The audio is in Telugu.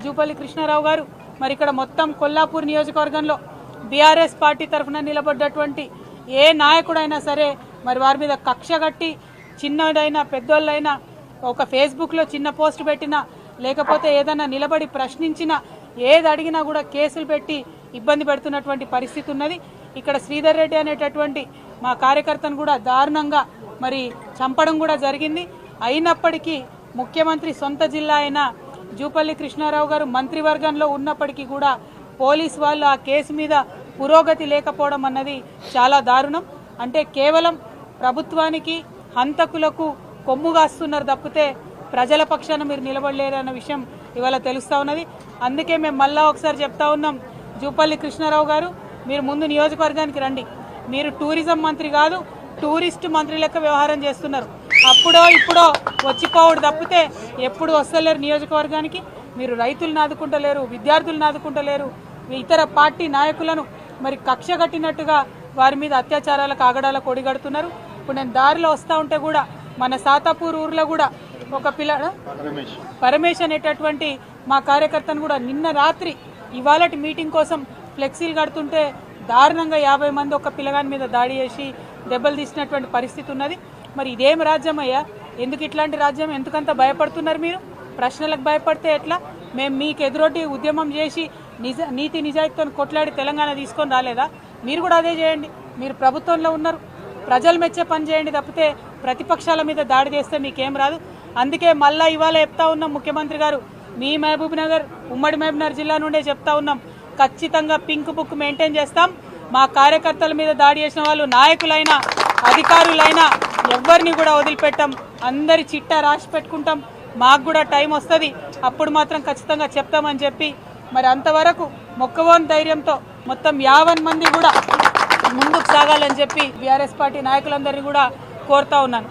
జూపల్లి కృష్ణారావు గారు మరి ఇక్కడ మొత్తం కొల్లాపూర్ నియోజకవర్గంలో బీఆర్ఎస్ పార్టీ తరఫున నిలబడ్డటువంటి ఏ నాయకుడైనా సరే మరి వారి మీద కక్ష కట్టి చిన్నదైనా పెద్దోళ్ళైనా ఒక ఫేస్బుక్లో చిన్న పోస్ట్ పెట్టినా లేకపోతే ఏదైనా నిలబడి ప్రశ్నించినా ఏది అడిగినా కూడా కేసులు పెట్టి ఇబ్బంది పెడుతున్నటువంటి పరిస్థితి ఉన్నది. ఇక్కడ శ్రీధర్ రెడ్డి అనేటటువంటి మా కార్యకర్తను కూడా దారుణంగా మరి చంపడం కూడా జరిగింది. అయినప్పటికీ ముఖ్యమంత్రి సొంత జిల్లా అయిన జూపల్లి కృష్ణారావు గారు మంత్రివర్గంలో ఉన్నప్పటికీ కూడా పోలీస్ వాళ్ళు ఆ కేసు మీద పురోగతి లేకపోవడం అన్నది చాలా దారుణం. అంటే కేవలం ప్రభుత్వానికి హంతకులకు కొమ్ముగాస్తున్నారు తప్పితే ప్రజల పక్షాన మీరు నిలబడలేరన్న విషయం ఇవాళ తెలుస్తూ ఉన్నది. అందుకే మేము మళ్ళా ఒకసారి చెప్తా ఉన్నాం, జూపల్లి కృష్ణారావు గారు మీరు ముందు నియోజకవర్గానికి రండి. మీరు టూరిజం మంత్రి కాదు, టూరిస్ట్ మంత్రి లెక్క వ్యవహారం చేస్తున్నారు. అప్పుడో ఇప్పుడో వచ్చిపోవడు తప్పితే ఎప్పుడు వస్తలేరు నియోజకవర్గానికి. మీరు రైతులను ఆదుకుంటలేరు, విద్యార్థులను ఆదుకుంటలేరు, ఇతర పార్టీ నాయకులను మరి కక్ష కట్టినట్టుగా వారి మీద అత్యాచారాలకు ఆగడాలకు ఒడిగడుతున్నారు. ఇప్పుడు నేను దారిలో వస్తూ ఉంటే కూడా మన సాతాపూర్ ఊర్లో కూడా ఒక పరమేష్ అనేటటువంటి మా కార్యకర్తను కూడా నిన్న రాత్రి ఇవాళటి మీటింగ్ కోసం ఫ్లెక్సీలు కడుతుంటే దారుణంగా 50 మంది ఒక పిల్లగాని మీద దాడి చేసి దెబ్బలు తీసినటువంటి పరిస్థితి ఉన్నది. మరి ఇదేం రాజ్యం అయ్యా? ఎందుకు ఇట్లాంటి రాజ్యం? ఎందుకంత భయపడుతున్నారు మీరు? ప్రశ్నలకు భయపడితే ఎట్లా? మేము మీకు ఎదురొడ్డి ఉద్యమం చేసి నీతి నిజాయితీతో కొట్లాడి తెలంగాణ తీసుకొని రాలేదా? మీరు కూడా అదే చేయండి. మీరు ప్రభుత్వంలో ఉన్నారు, ప్రజలు మెచ్చే పని చేయండి తప్పితే ప్రతిపక్షాల మీద దాడి చేస్తే మీకేం రాదు. అందుకే మళ్ళీ ఇవాళ చెప్తా ఉన్నాం, ముఖ్యమంత్రి గారు మీ మహబూబ్ నగర్ ఉమ్మడి మహబూబ్నగర్ జిల్లా నుండే చెప్తా ఉన్నాం, ఖచ్చితంగా పింక్ బుక్ మెయింటైన్ చేస్తాం. మా కార్యకర్తల మీద దాడి చేసిన వాళ్ళు నాయకులైనా అధికారులైనా ఎవరిని కూడా వదిలిపెట్టాం. అందరి చిట్టా రాసి పెట్టుకుంటాం. మాకు కూడా టైం వస్తుంది, అప్పుడు మాత్రం ఖచ్చితంగా చెప్తామని చెప్పి మరి అంతవరకు మొక్కవోని ధైర్యంతో మొత్తం 50 మంది కూడా ముందుకు సాగాలని చెప్పి బీఆర్ఎస్ పార్టీ నాయకులందరినీ కూడా కోరుతా ఉన్నాను.